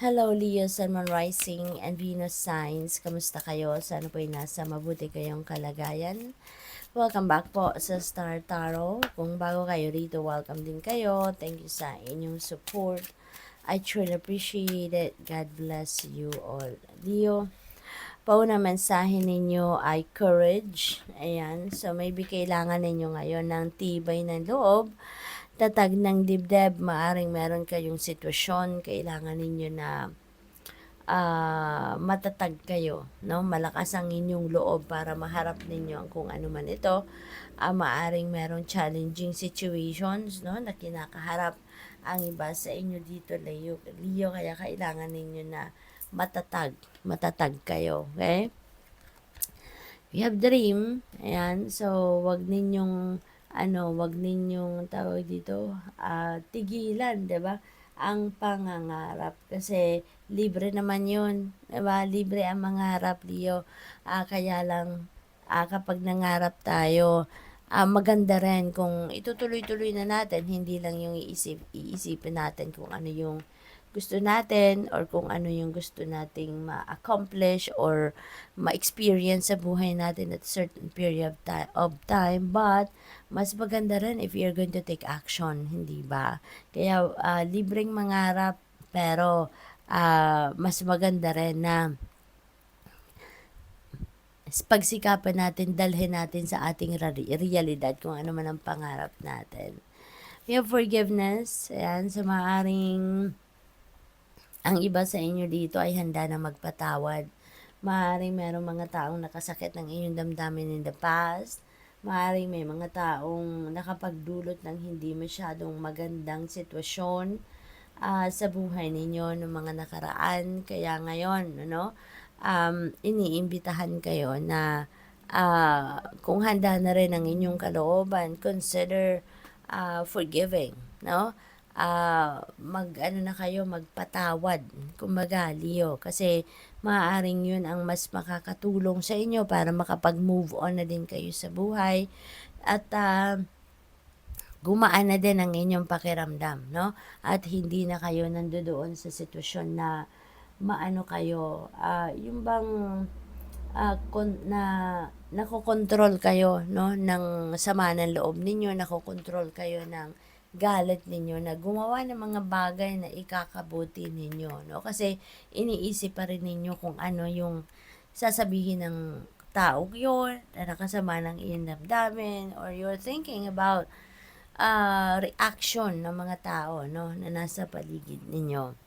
Hello Leo, Sun, Moon Rising, and Venus Signs. Kamusta kayo? Sana po'y nasa mabuti kayong kalagayan. Welcome back po sa Star Tarot. Kung bago kayo rito, welcome din kayo. Thank you sa inyong support. I truly appreciate it. God bless you all. Leo, pauna mensahe ninyo ay courage. Ayan. So maybe kailangan ninyo ngayon ng tibay ng loob, tatag ng dibdib. Maaring meron kayong sitwasyon, kailangan ninyo na matatag kayo, no? Malakas ang inyong loob para maharap ninyo ang kung ano man ito. Maaring merong challenging situations, no, na kinakaharap ang iba sa inyo dito, Leo, kaya kailangan ninyo na matatag kayo, okay? We have dream, ayan, so wag ninyong tawag dito, tigilan, 'di ba? Ang pangangarap kasi libre naman 'yun, 'di ba? Libre ang mangarap, Leo. Kaya lang kapag nangarap tayo, maganda rin kung itutuloy-tuloy na natin, hindi lang yung iisipin natin kung ano yung gusto natin or kung ano yung gusto nating ma-accomplish or ma-experience sa buhay natin at a certain period of time. But mas maganda rin if you're going to take action, hindi ba? Kaya libreng mangarap, pero mas maganda rin na pagsikapan natin, dalhin natin sa ating realidad kung ano man ang pangarap natin. We have forgiveness. Ayan, so maaring ang iba sa inyo dito ay handa na magpatawad. Maaaring merong mga taong nakasakit ng inyong damdamin in the past. Maaaring may mga taong nakapagdulot ng hindi masyadong magandang sitwasyon sa buhay ninyo ng mga nakaraan. Kaya ngayon, iniimbitahan kayo na kung handa na rin ang inyong kalooban, consider forgiving, no? Magpatawad, kumbaga, Leo, kasi maaaring yun ang mas makakatulong sa inyo para makapag-move on na din kayo sa buhay at gumaan na din ang inyong pakiramdam, no? At hindi na kayo nandoon sa sitwasyon na maano kayo, yung bang nakokontrol kayo, no, ng sama ng loob ninyo, nakokontrol kayo ng galit ninyo na gumawa ng mga bagay na ikakabuti ninyo, no? Kasi iniisip pa rin ninyo kung ano yung sasabihin ng tao yun na nakasama ng iyong damdamin, or you're thinking about reaction ng mga tao, no, na nasa paligid ninyo.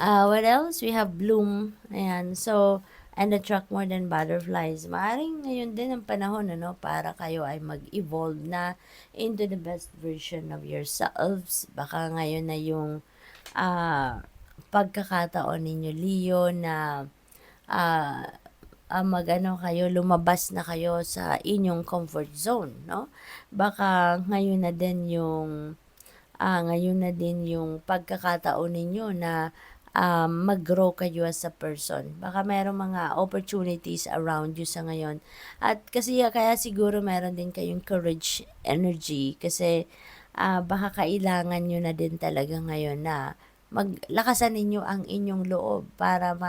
What else? We have bloom. Ayan. So, and attract more than butterflies. Maaring ngayon din ang panahon, ano, para kayo ay mag-evolve na into the best version of yourselves. Baka ngayon na yung pagkakataon ninyo, Leo, na lumabas na kayo sa inyong comfort zone, no? Baka ngayon na din yung pagkakataon ninyo na mag-grow kayo as a person. Baka merong mga opportunities around you sa ngayon. At kasi kaya siguro meron din kayong courage energy kasi baka kailangan nyo na din talaga ngayon na maglakasan ninyo ang inyong loob para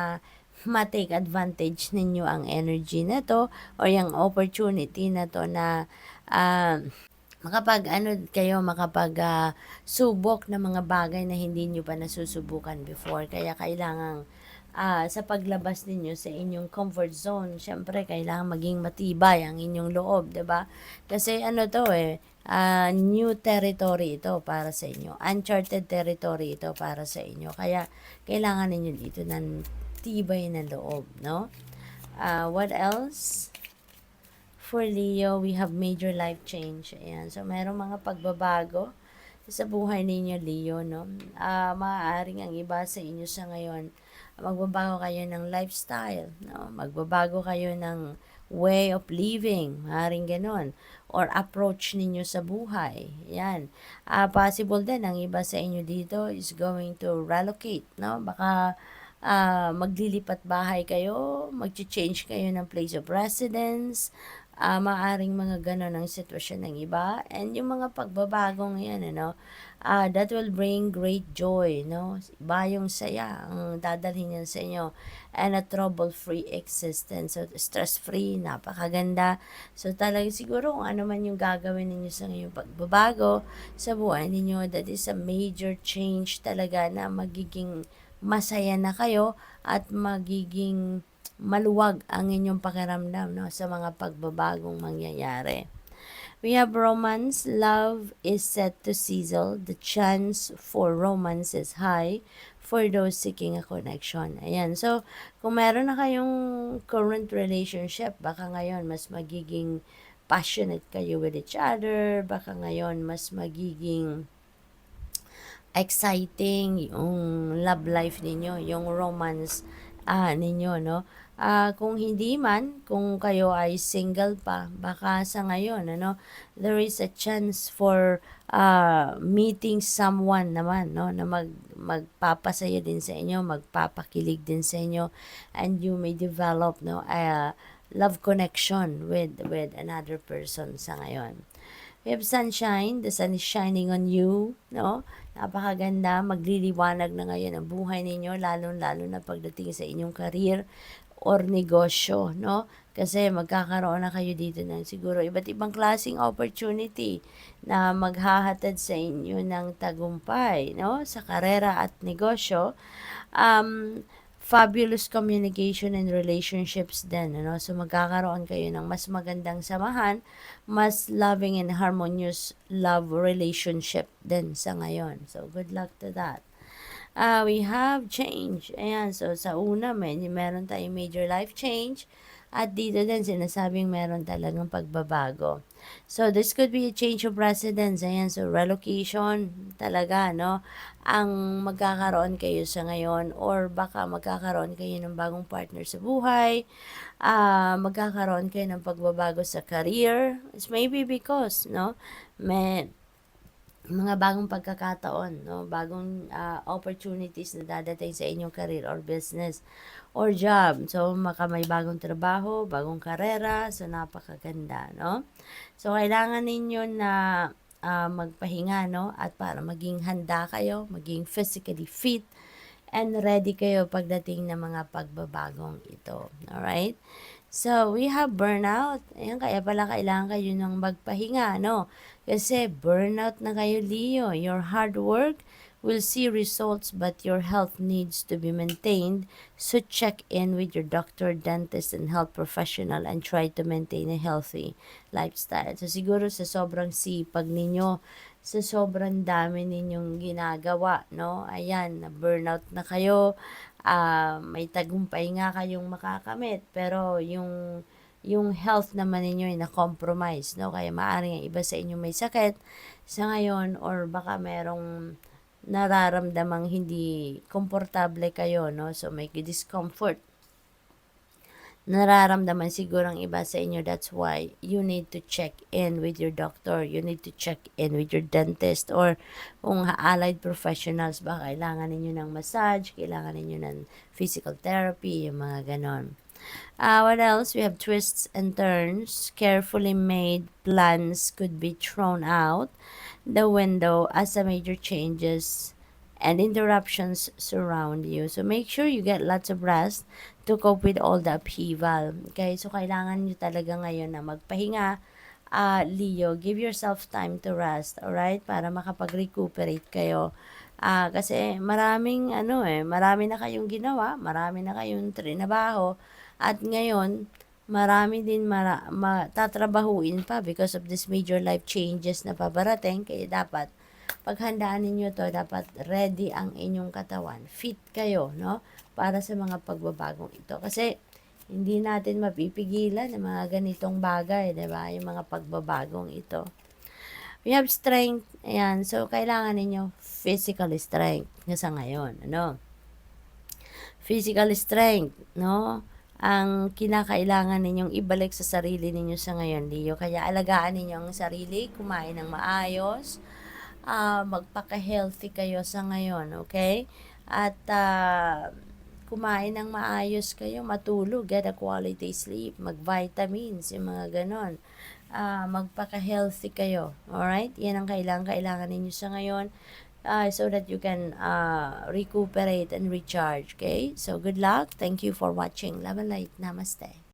ma-take advantage ninyo ang energy na to or yung opportunity na to na subok ng mga bagay na hindi nyo pa nasusubukan before. Kaya kailangan sa paglabas ninyo sa inyong comfort zone, syempre kailangan maging matibay ang inyong loob, 'di ba? Kasi new territory ito para sa inyo. Uncharted territory ito para sa inyo. Kaya kailangan ninyo dito ng tibay na loob, no? What else? For Leo, we have major life change. Ayan. So, merong mga pagbabago sa buhay ninyo, Leo, no? Maaaring ang iba sa inyo sa ngayon, magbabago kayo ng lifestyle, no? Magbabago kayo ng way of living, maaaring ganon. Or approach ninyo sa buhay. Yan. Possible din, ang iba sa inyo dito is going to relocate, no? Baka maglilipat bahay kayo, mag-change kayo ng place of residence, Maaaring mga gano'n ang sitwasyon ng iba, and yung mga pagbabagong 'yan ano, that will bring great joy 'no, iba yung saya ang dadalhin niyan sa inyo, and a trouble-free existence. So, stress-free, napakaganda. So, talagang siguro kung ano man yung gagawin ninyo sa ngayong pagbabago sa buhay ninyo, that is a major change talaga na magiging masaya na kayo at magiging maluwag ang inyong pakiramdam 'no, sa mga pagbabagong mangyayari. We have romance. Love is set to sizzle. The chance for romance is high for those seeking a connection. Ayan. So, kung meron na kayong current relationship, baka ngayon mas magiging passionate kayo with each other. Baka ngayon mas magiging exciting yung love life ninyo, yung romance ninyo, no? Kung hindi man, kung kayo ay single pa, baka sa ngayon, ano, there is a chance for meeting someone naman, no, na magpapasaya din sa inyo, magpapakilig din sa inyo, and you may develop, no, a love connection with another person sa ngayon. We have sunshine, the sun is shining on you, no? Napakaganda, magliliwanag na ngayon ang buhay ninyo, lalo-lalo na pagdating sa inyong career or negosyo, no? Kasi magkakaroon na kayo dito ng siguro iba't ibang klaseng opportunity na maghahatid sa inyo ng tagumpay, no? Sa karera at negosyo. Fabulous communication and relationships din, ano? So, magkakaroon kayo ng mas magandang samahan, mas loving and harmonious love relationship din sa ngayon. So, good luck to that. We have change. Ayan, so sa una, meron tayong major life change. At dito din sinasabing meron talagang pagbabago. So, this could be a change of residence. Ayan, so relocation talaga, no? Ang magkakaroon kayo sa ngayon, or baka magkakaroon kayo ng bagong partner sa buhay, magkakaroon kayo ng pagbabago sa career. It's maybe because, no, may mga bagong pagkakataon, no? Bagong opportunities na dadating sa inyong career or business or job. So, may bagong trabaho, bagong karera, so napakaganda, no? So, kailangan ninyo na magpahinga, no? At para maging handa kayo, maging physically fit, and ready kayo pagdating ng mga pagbabagong ito. Alright? So, we have burnout. Ayan, kaya pala kailangan kayo ng magpahinga, no? Kasi burnout na kayo, Leo. Your hard work will see results, but your health needs to be maintained. So, check in with your doctor, dentist, and health professional and try to maintain a healthy lifestyle. So, siguro sa sobrang sipag ninyo, sa sobrang dami ninyong ginagawa, no? Ayan, na burnout na kayo, may tagumpay nga kayong makakamit, pero yung health naman ninyo ay na-compromise, no? Kaya maaaring ang iba sa inyo may sakit sa ngayon, or baka merong nararamdamang hindi komportable kayo, no? So, may discomfort nararamdaman siguro ang iba sa inyo. That's why you need to check in with your doctor. You need to check in with your dentist, or kung allied professionals ba, kailangan ninyo ng massage, kailangan ninyo ng physical therapy, yung mga ganon. What else? We have twists and turns. Carefully made plans could be thrown out the window as a major changes and interruptions surround you. So, make sure you get lots of rest to cope with all the upheaval. Okay? So, kailangan nyo talaga ngayon na magpahinga. Leo, give yourself time to rest, alright? Para makapag-recuperate kayo. Kasi marami na kayong ginawa, marami na kayong trinabaho, at ngayon, marami din tatrabahuin pa because of this major life changes na pabarating. Kaya dapat paghandaan ninyo to, dapat ready ang inyong katawan. Fit kayo, no? Para sa mga pagbabagong ito. Kasi, hindi natin mapipigilan ng mga ganitong bagay, diba? Yung mga pagbabagong ito. We have strength. Ayan. So, kailangan ninyo physical strength sa ngayon. Ano? Physical strength, no? Ang kinakailangan ninyong ibalik sa sarili ninyo sa ngayon, Leo. Kaya alagaan ninyo ang sarili, kumain ng maayos, magpaka-healthy kayo sa ngayon, okay? At kumain ng maayos kayo, matulog, get a quality sleep, mag-vitamins, yung mga ganon. Magpaka-healthy kayo. Alright? Yan ang kailangan ninyo sa ngayon. So that you can recuperate and recharge. Okay? So, good luck. Thank you for watching. Love and light. Namaste.